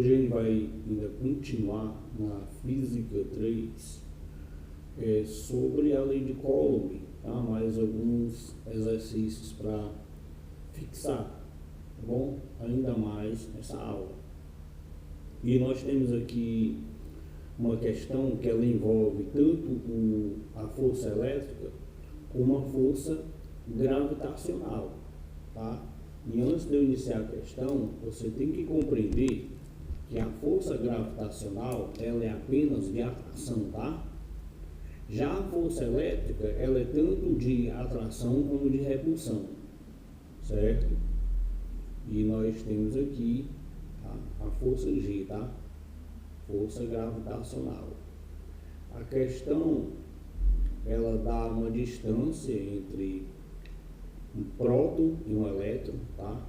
Hoje a gente vai ainda continuar na Física 3 sobre a lei de Coulomb, tá? Mais alguns exercícios para fixar, tá bom? Ainda mais nessa aula. E nós temos aqui uma questão que ela envolve tanto a força elétrica como a força gravitacional, tá? E antes de eu iniciar a questão, você tem que compreender que a força gravitacional ela é apenas de atração, tá? Já a força elétrica ela é tanto de atração como de repulsão, certo? E nós temos aqui, tá, a força G, tá? Força gravitacional. A questão ela dá uma distância entre um próton e um elétron, tá?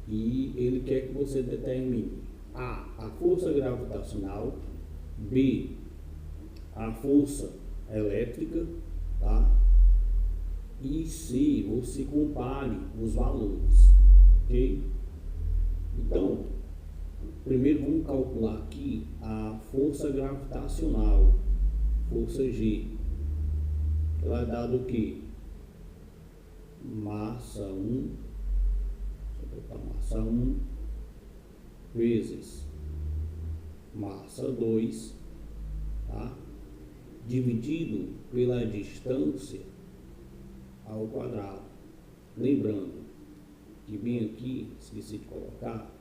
E ele quer que você determine a força gravitacional, B, a força elétrica, tá? E C, você compare os valores, ok? Então, primeiro vamos calcular aqui a força gravitacional, força G. Ela é dada o quê? Massa 1, massa 1 vezes massa 2, tá? Dividido pela distância ao quadrado. Lembrando que bem aqui, esqueci de colocar,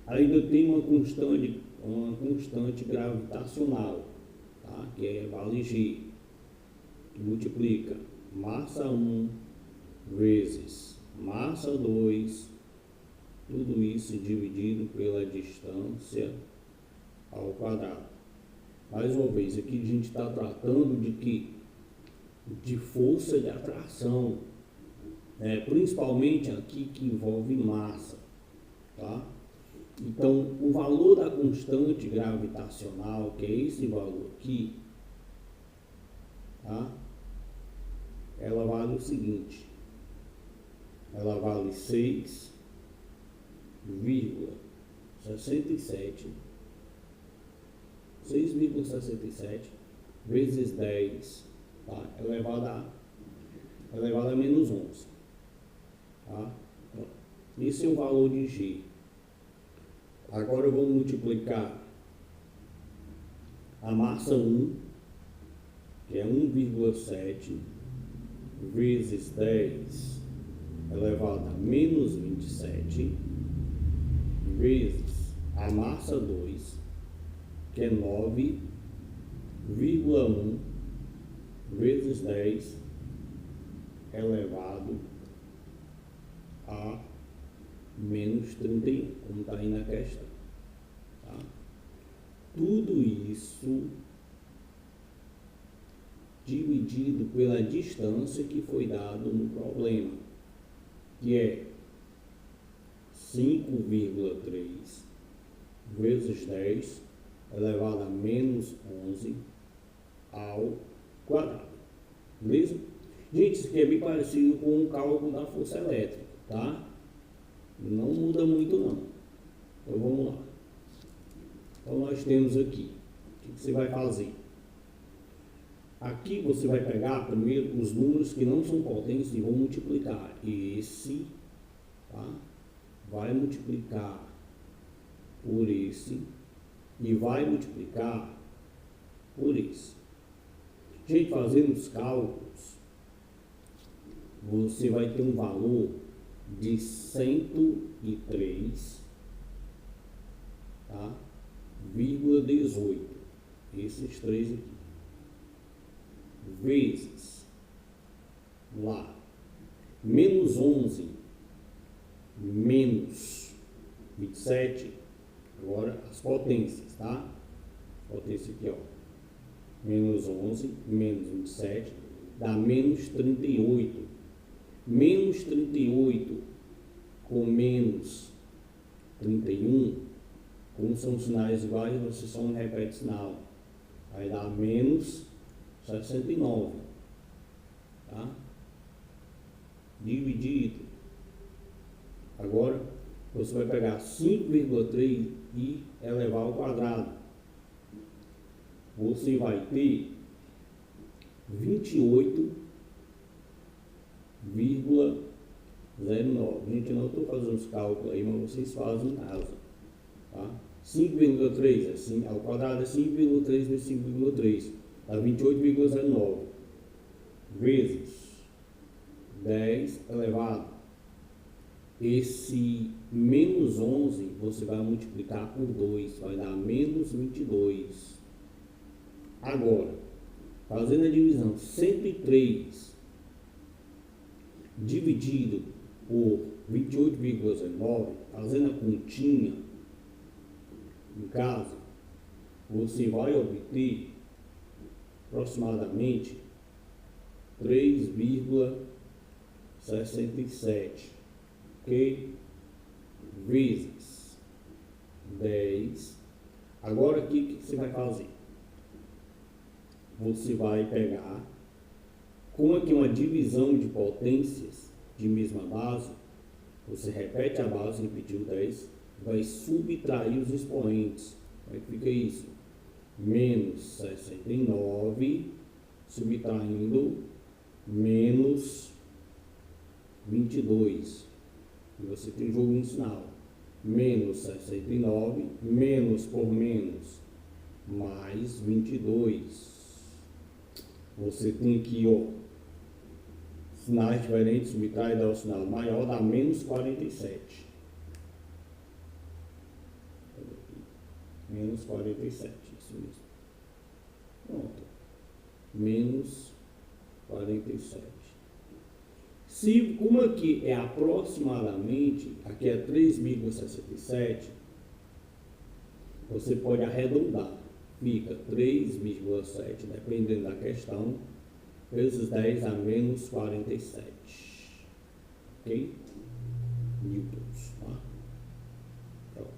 ainda tem uma constante gravitacional, tá? Que é vale G, que multiplica massa 1 vezes massa 2, tudo isso dividido pela distância ao quadrado. Mais uma vez, aqui a gente está tratando de que? De força de atração, principalmente aqui que envolve massa, tá? Então, o valor da constante gravitacional, que é esse valor aqui, tá? Ela vale o seguinte, ela vale 6,67 vezes 10, tá? elevado a menos 11, tá? Esse é o valor de G. Agora eu vou multiplicar a massa 1, que é 1,7, vezes 10 elevado a menos 27, vezes a massa 2, que é 9,1, vezes 10 elevado a menos 31, como está aí na questão, tá? Tudo isso dividido pela distância que foi dado no problema, que é 5,3 vezes 10 elevado a menos 11 ao quadrado. Beleza? Gente, isso aqui é bem parecido com o cálculo da força elétrica, tá? Não muda muito não. Então vamos lá. Então nós temos aqui, o que você vai fazer? Aqui você vai pegar primeiro os números que não são potentes e vão multiplicar. Esse, tá? Vai multiplicar por esse e vai multiplicar por esse. Gente, fazendo os cálculos, você vai ter um valor de 103, tá? 0,18, esses três aqui, vezes, lá, menos 11, menos 27, agora as potências, tá? Potência aqui, ó, menos 11, menos 27, dá menos 38, menos 38 com menos 31, como são sinais iguais, você só não repete sinal, vai dar menos 69, tá? Dividido. Agora, você vai pegar 5,3 e elevar ao quadrado. Você vai ter 28,09. Gente, eu não estou fazendo os cálculos aí, mas vocês fazem em casa. Tá? 5,3 assim, ao quadrado é 5,3 vezes 5,3. Dá 28,09. Vezes 10 elevado. Esse menos 11 você vai multiplicar por 2, vai dar menos 22. Agora, fazendo a divisão, 103 dividido por 28,19, fazendo a continha em casa, você vai obter aproximadamente 3,67, ok? Vezes 10. Agora aqui, o que você vai fazer? Você vai pegar, como aqui é uma divisão de potências de mesma base, você repete a base, repetiu 10, vai subtrair os expoentes. Como é que fica isso? Menos 69, subtraindo menos 22. E você tem jogo no sinal. Menos 69, menos por menos, mais 22. Você tem aqui, ó, sinais diferentes, subtrai, dá o sinal maior, dá menos 47. Menos 47, isso mesmo. Pronto. Menos 47. Se, como aqui é aproximadamente, aqui é 3,67, você pode arredondar. Fica 3,7, dependendo da questão, vezes 10 a menos 47. Ok? Newtons. Tá? Pronto.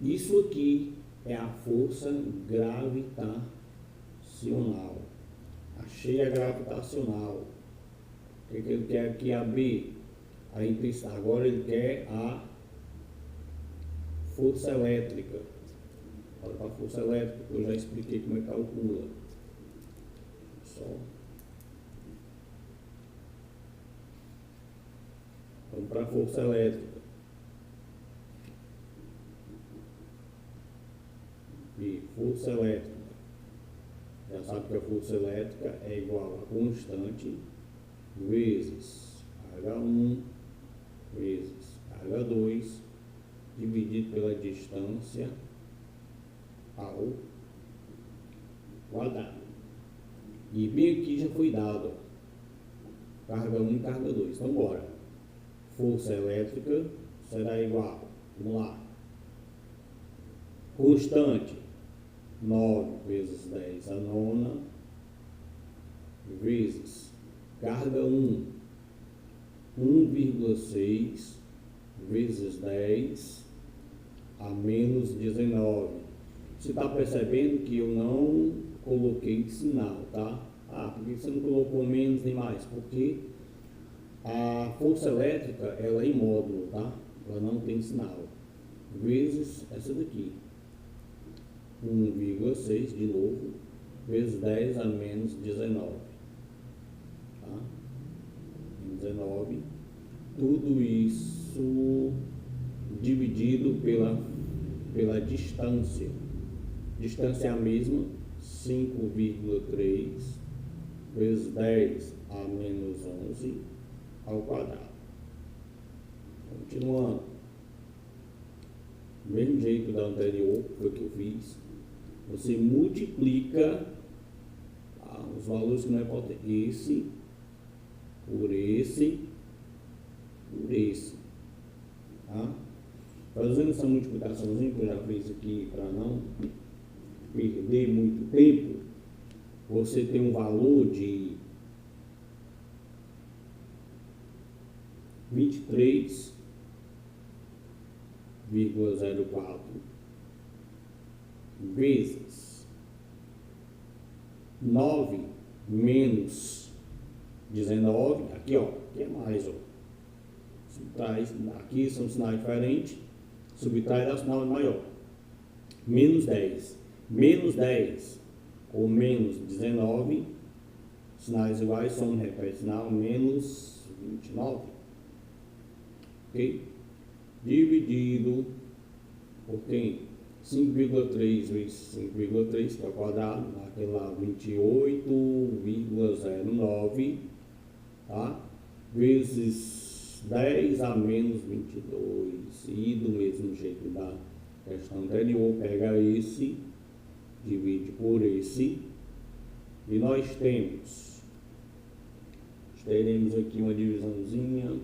Isso aqui é a força gravitacional. Achei a gravitacional. O que ele quer aqui? A B. A intensidade. Agora ele quer a força elétrica. Olha para a força elétrica, eu já expliquei como é que calcula. Só. Vamos para a força elétrica. E força elétrica. Já sabe que a força elétrica é igual a constante vezes H1 vezes H2 dividido pela distância ao quadrado. E bem aqui já foi dado, ó, carga 1 e carga 2. Então bora. Força elétrica será igual, vamos lá, constante 9 vezes 10 a nona vezes carga 1,6 vezes 10 a menos 19. Você está percebendo que eu não coloquei sinal, tá? Ah, por que você não colocou menos nem mais? Porque a força elétrica, ela é em módulo, tá? Ela não tem sinal. Vezes essa daqui. 1,6 de novo, vezes 10 a menos 19. Tá? 19. Tudo isso dividido pela distância. Distância é a mesma, 5,3 vezes 10 a menos 11 ao quadrado. Continuando. Do mesmo jeito da anterior, foi o que eu fiz. Você multiplica os valores que não é potência. Esse por esse por esse. Tá? Fazendo essa multiplicaçãozinha que eu já fiz aqui para não perder muito tempo, você tem um valor de 23,04 vezes 9 menos 19, aqui ó, aqui é mais, ó, Subtrai, aqui são sinais diferentes, subtrai dá sinal maior. Menos 10. Menos 10 ou menos 19, sinais iguais, são repete sinal, menos 29. Ok? Dividido por quem? 5,3 vezes 5,3, que é o quadrado, aquele lá 28,09, tá? Vezes 10 a menos 22. E do mesmo jeito da questão anterior, pega esse, divide por esse, e nós teremos aqui uma divisãozinha,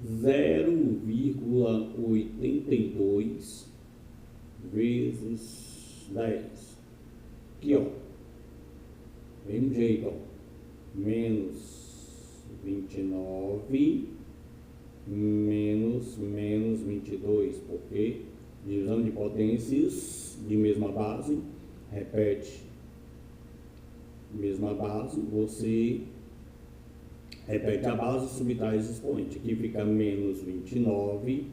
0,82 vezes 10. Aqui, ó, mesmo jeito, ó, menos 29 menos 22, porque divisão de potências de mesma base, repete mesma base, você repete a base, subtrai os expoentes. Aqui fica menos 29,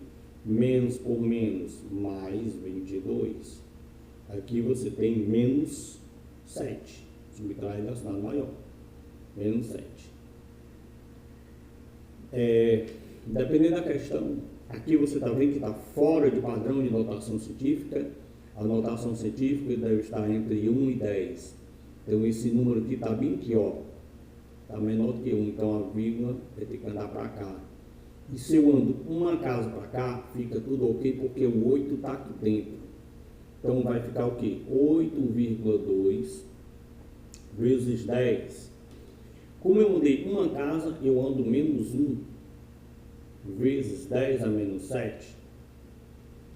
menos por menos, mais 22. Aqui você tem menos 7, subtrai da sinal maior, menos 7. Dependendo da questão, aqui você está vendo que está fora de padrão de notação científica. A notação científica deve estar entre 1 e 10. Então esse número aqui está bem aqui, ó. Está menor do que 1, então a vírgula vai ter que andar para cá. E se eu ando uma casa para cá, fica tudo ok, porque o 8 está aqui dentro. Então vai ficar o quê? 8,2 vezes 10. Como eu andei uma casa, eu ando menos 1 vezes 10 a menos 7.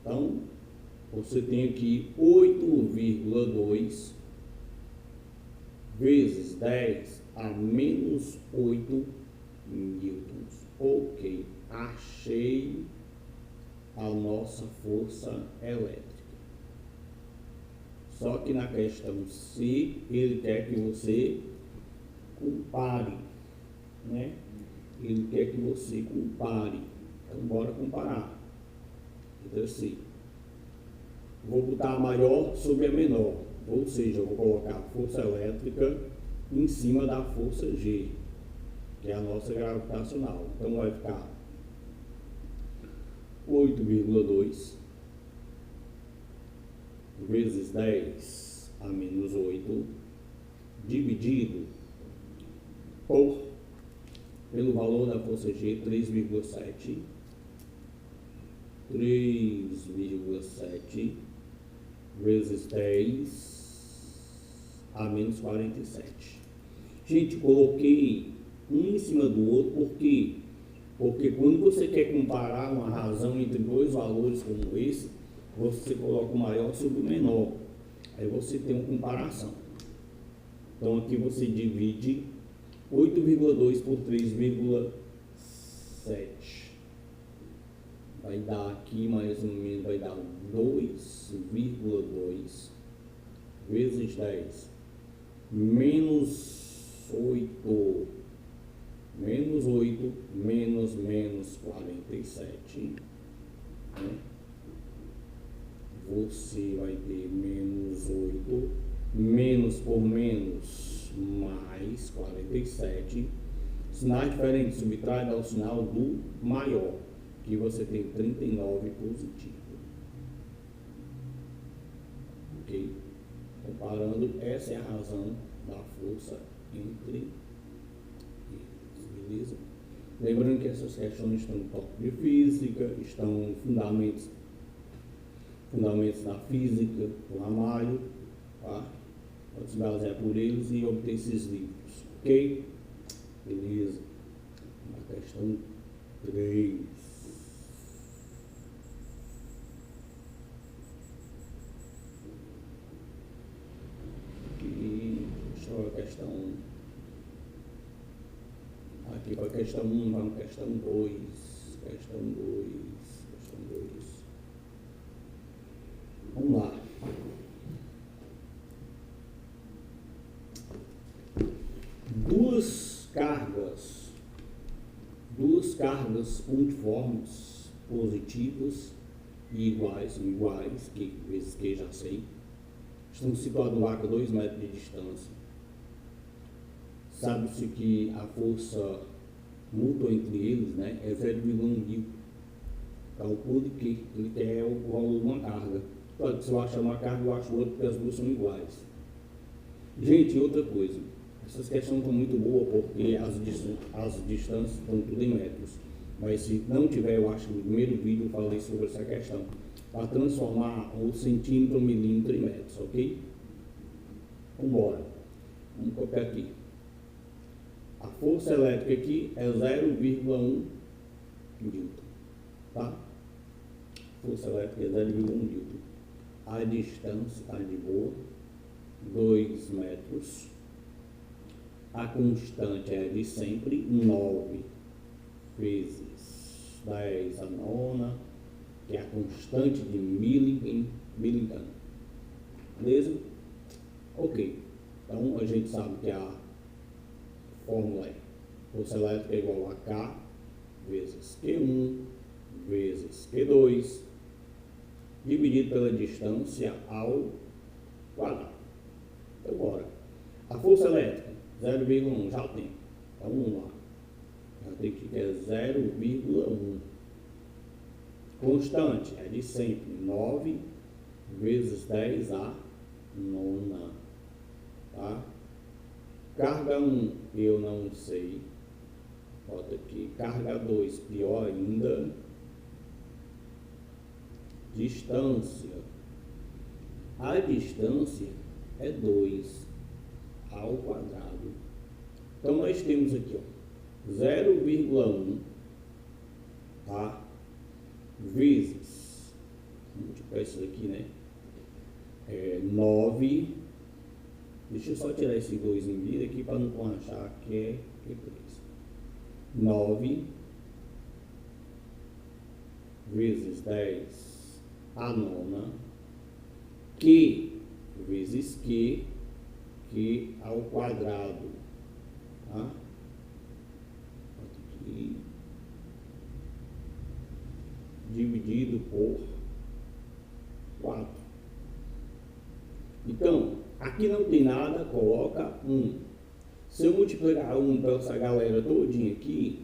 Então, você tem aqui 8,2 vezes 10 a menos 8 newtons. Ok, achei a nossa força elétrica. Só que na questão C, ele quer que você compare, né? Ele quer que você compare. Então, bora comparar. Então, C. Vou botar a maior sobre a menor. Ou seja, eu vou colocar a força elétrica em cima da força G, que é a nossa gravitacional. Então, vai ficar 8,2 vezes 10 a menos 8, dividido pelo valor da força G, 3,7. 3,7 vezes 10 a menos 47. Gente, coloquei um em cima do outro, por quê? Porque quando você quer comparar uma razão entre dois valores como esse, você coloca o maior sobre o menor. Aí você tem uma comparação. Então aqui você divide 8,2 por 3,7. Vai dar aqui mais ou menos, vai dar 2,2 vezes 10 menos 8 menos 47, né? Você vai ter menos 8, menos por menos, mais 47. Sinais diferentes, subtrai dá o sinal do maior, que você tem 39 positivo. Ok? Comparando, essa é a razão da força entre eles, beleza? Lembrando que essas questões estão no tópico de física, estão fundamentos da física, do Ramalho, tá? Pode se basear por eles e obter esses livros, ok? Beleza? A questão 3. Aqui, deixa eu ver a questão 1. Aqui para a questão 1, vamos para a questão 2. Questão 2. Vamos lá. Duas cargas duas cargas pontiformes positivas e iguais, que vezes que já sei, estão situados lá a 2 metros de distância. Sabe-se que a força mútua entre eles, né, é 0,1 Newton. Calcule que ele quer o valor de uma carga. Claro que se eu achar uma carga, eu acho outra, porque as duas são iguais. Gente, outra coisa. Essas questões estão muito boas, porque as distâncias estão tudo em metros. Mas se não tiver, eu acho que no primeiro vídeo eu falei sobre essa questão. Para transformar o centímetro ou milímetro em metros, ok? Vamos embora. Vamos copiar aqui. A força elétrica aqui é 0,1 Newton. Tá? Força elétrica é 0,1 Newton. A distância está de boa, 2 metros. A constante é de sempre, 9 vezes 10 a nona, que é a constante de Millikan. Beleza? Ok. Então, a gente sabe que a fórmula é força elétrica é igual a K vezes Q1 vezes Q2 dividido pela distância ao quadrado. Então, bora. A força elétrica, 0,1, já tem. Então, vamos lá. Já tem que é 0,1. Constante é de sempre, 9 vezes 10 a nona. Tá? Carga 1, eu não sei. Bota aqui. Carga 2, pior ainda. Distância. A distância é 2 ao quadrado. Então, nós temos aqui, ó, 0,1, tá? Vezes, vamos multiplicar isso aqui, né? 9, deixa eu só tirar esse 2 em vida aqui para não achar que é 3. 9 vezes 10 a nona, Q vezes Q ao quadrado, tá? Aqui, dividido por 4. Então, aqui não tem nada, coloca 1. Se eu multiplicar 1 para essa galera todinha aqui,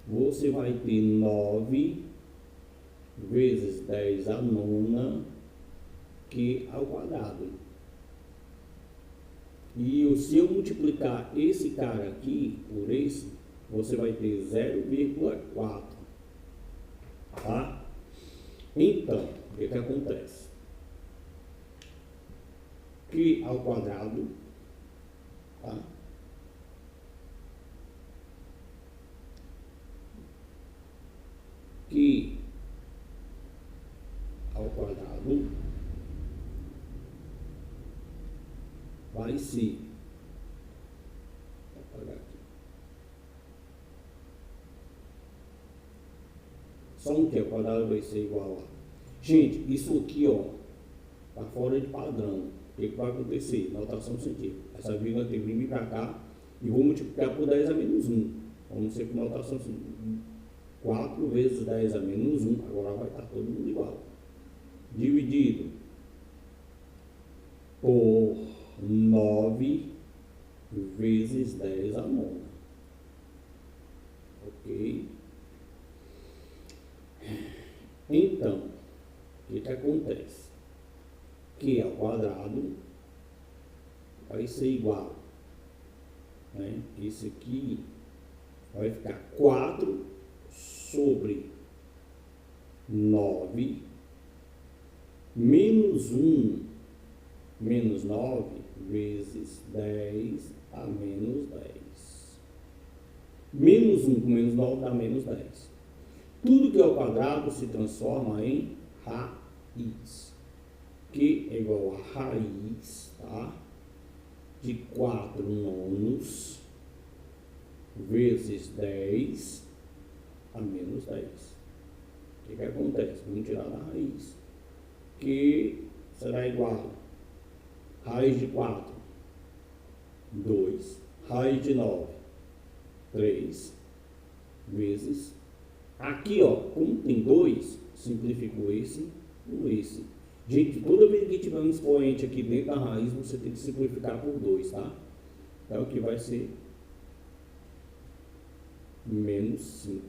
você vai ter 9 vezes 10 a nona, Q ao quadrado. E se eu multiplicar esse cara aqui por esse, você vai ter 0,4. Tá? Então, o que acontece? Q ao quadrado, tá? Q ao quadrado vai ser, vou apagar aqui, só um Q ao quadrado vai ser igual a, gente, isso aqui, ó, tá fora de padrão. O que vai acontecer? Notação científica. Essa vírgula tem que vir para cá e vou multiplicar por 10 a menos 1. Vamos ser com notação científica. 4 vezes 10 a menos 1, agora vai estar todo mundo igual. Dividido por 9 vezes 10 a nona. Ok? Então, o que acontece? Q ao quadrado vai ser igual, né? Isso aqui vai ficar 4 sobre 9 menos 1 menos 9 vezes 10 a menos 10. Menos 1 com menos 9 dá menos 10. Tudo que é ao quadrado se transforma em raiz. Q é igual a raiz, tá? De 4 nonos vezes 10 a menos 10. O que acontece? Vamos tirar da raiz. Que será igual a raiz de 4, 2. Raiz de 9, 3. vezes. Aqui, ó, como tem 2, simplificou esse com esse. Gente, toda vez que tiver um expoente aqui dentro da raiz, você tem que simplificar por 2, tá? Então, aqui vai ser menos 5.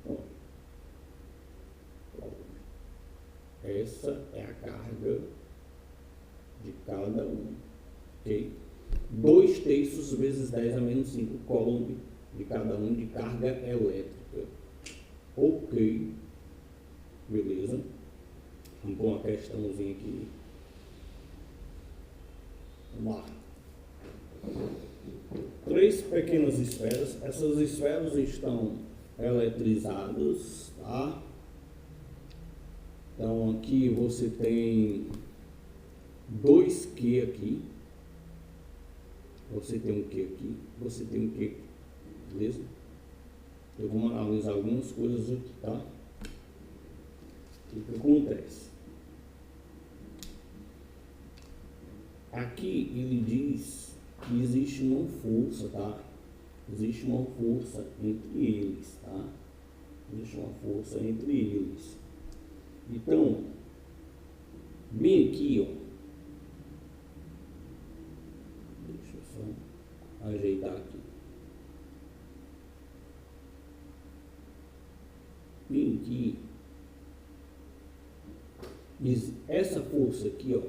Ó. Essa é a carga de cada um, ok? 2/3 vezes 10 a menos 5 coulomb de cada um de carga elétrica. Ok, beleza? Vamos pôr uma questãozinha aqui. Vamos lá. 3 pequenas esferas. Essas esferas estão eletrizadas, tá? Então aqui você tem 2Q aqui. Você tem um Q aqui. Você tem um Q aqui. Beleza? Eu vou analisar algumas coisas aqui, tá? O que acontece? Aqui ele diz que existe uma força, tá? Existe uma força entre eles, tá? Existe uma força entre eles. Então, bem aqui, ó. Deixa eu só ajeitar aqui. Bem aqui. Essa força aqui, ó,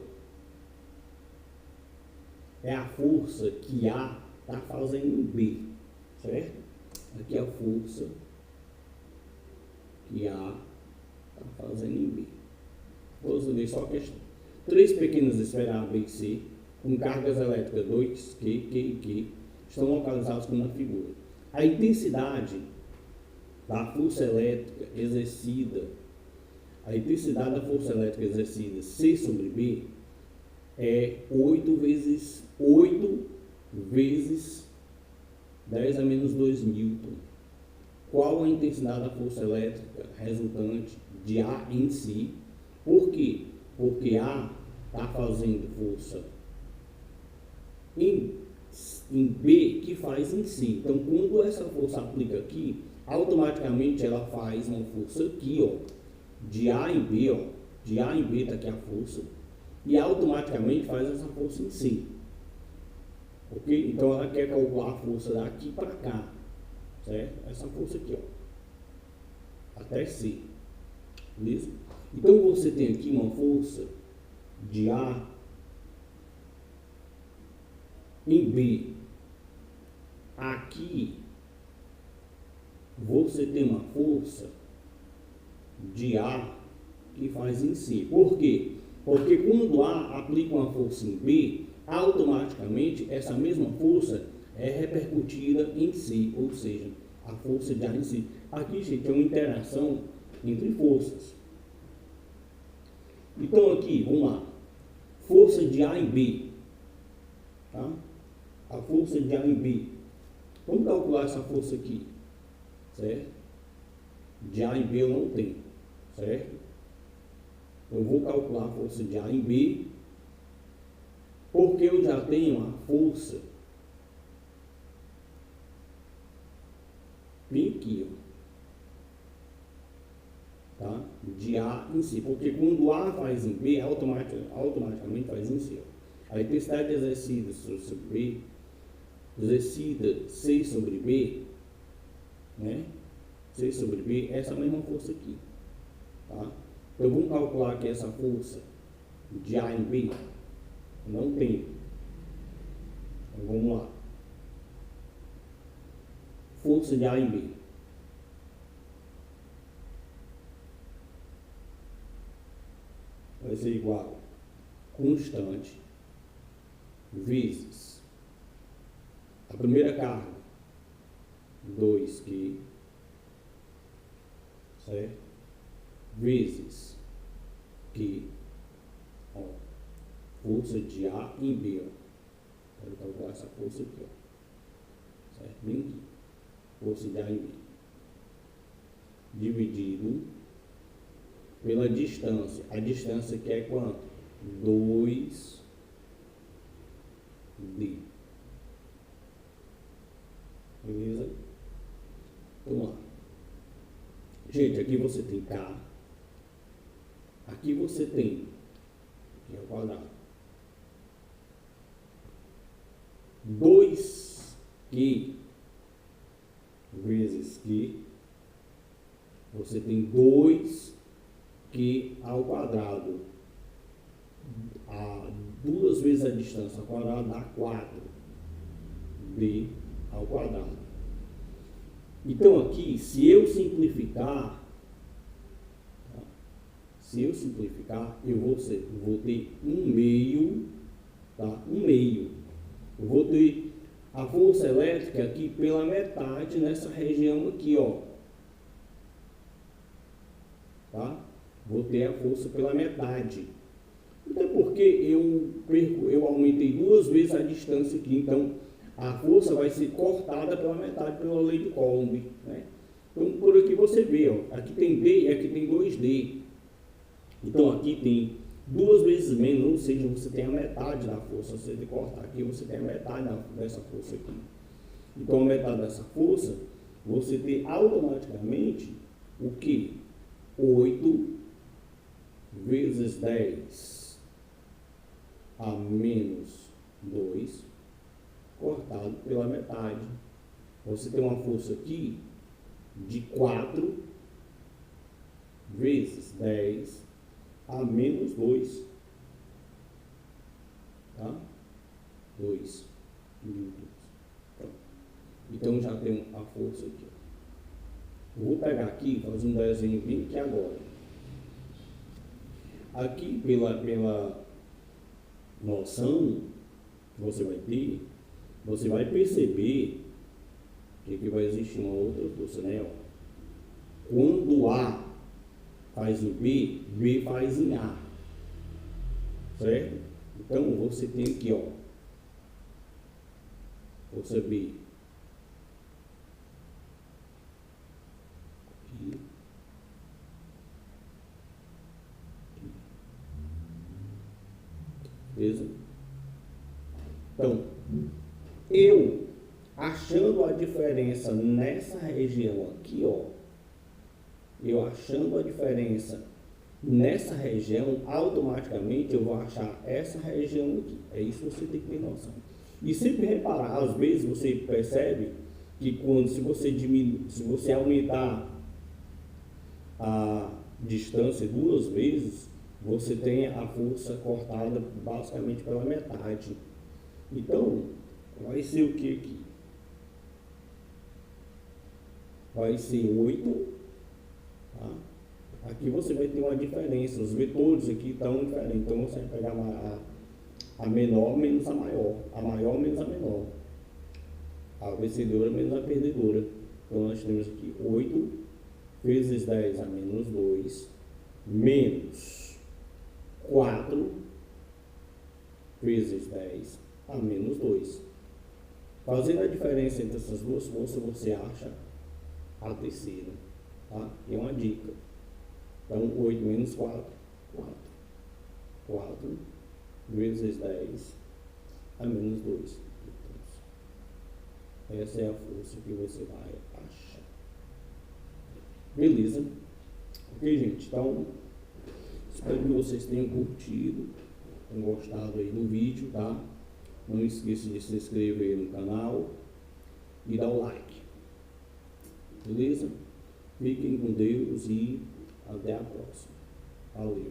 é a força que A está fazendo em B, certo? Aqui é a força que A está fazendo em B. Vou resolver só a questão. 3 pequenas esferas A, B e C, com cargas elétricas 2, Q e Q, estão localizadas como na figura. A intensidade da força elétrica exercida, C sobre B, é 8 vezes 10 a menos 2 newton. Qual a intensidade da força elétrica resultante de A em si? Por quê? Porque A está fazendo força em B que faz em C. Então, quando essa força aplica aqui, automaticamente ela faz uma força aqui, ó, de A em B, ó, de A em B está aqui a força, e automaticamente faz essa força em C. Ok? Então, ela quer calcular a força daqui para cá, certo? Essa força aqui, ó, até C. Beleza? Então, você tem aqui uma força de A em B. Aqui, você tem uma força de A que faz em C. Por quê? Porque quando A aplica uma força em B, automaticamente essa mesma força é repercutida em C, ou seja, a força de A em C. Aqui, gente, é uma interação entre forças. Então aqui, vamos lá. Força de A em B. Tá? A força de A em B. Vamos calcular essa força aqui. Certo? De A em B eu não tenho. Certo? Eu vou calcular a força de A em B, porque eu já tenho a força bem aqui, ó, tá? De A em C, porque quando A faz em B, automaticamente faz em C. Ó. A intensidade exercida sobre B, exercida C sobre B, né? C sobre B, essa mesma força aqui, tá? Então vamos calcular aqui essa força de A em B. Não tem. Então vamos lá. Força de A em B. Vai ser igual a constante vezes a primeira carga, 2Q, certo? Vezes Q, ó, força de A em B, ó. Quero calcular essa força aqui, ó. Certo? Bem aqui. Força de A em B. Dividido pela distância. A distância aqui é quanto? 2D. Beleza? Vamos lá. Gente, aqui você tem K. Aqui você tem Q ao quadrado. 2Q vezes Q. Você tem 2Q ao quadrado. 2 vezes a distância ao quadrado dá 4B ao quadrado. Então aqui, se eu simplificar, eu vou ter 1/2, tá? 1/2. Eu vou ter a força elétrica aqui pela metade nessa região aqui, ó. Tá? Vou ter a força pela metade. Então, porque eu aumentei 2 vezes a distância aqui, então a força vai ser cortada pela metade pela lei de Coulomb, né? Então, por aqui você vê, ó, aqui tem D e aqui tem 2D. Então, aqui tem 2 vezes menos, ou seja, você tem a metade da força. Se você cortar aqui, você tem a metade dessa força aqui. Então, a metade dessa força, você tem automaticamente o que? 8 vezes 10 a menos 2, cortado pela metade. Você tem uma força aqui de 4 vezes 10 a menos 2, tá? 2 newtons. Então já tem a força aqui. Eu vou pegar aqui, fazer um desenho bem aqui agora. Aqui pela noção que você vai ter, você vai perceber que aqui vai existir uma outra força, né? Ó. Quando A faz em B, B faz em A. Certo? Então, você tem aqui, ó, força B. Aqui. Beleza? Então, eu achando a diferença nessa região aqui, ó, eu achando a diferença nessa região, automaticamente eu vou achar essa região aqui. É isso que você tem que ter noção. E sempre reparar, às vezes você percebe que se você aumentar a distância 2 vezes, você tem a força cortada basicamente pela metade. Então, vai ser o que aqui? Vai ser 8, tá? Aqui você vai ter uma diferença, os vetores aqui estão diferentes, então você vai pegar a menor menos a maior menos a menor, a vencedora menos a perdedora. Então nós temos aqui 8 vezes 10 a menos 2, menos 4 vezes 10 a menos 2. Fazendo a diferença entre essas duas forças, você acha a terceira, tá? E é uma dica. Então, 8 menos 4, 4. 4 vezes 10 a menos 2. Essa é a força que você vai achar. Beleza? Ok, gente? Então, espero que vocês tenham curtido, tenham gostado aí do vídeo, tá? Não esqueça de se inscrever no canal e dar o like. Beleza? Fiquem com Deus e até a próxima. Valeu.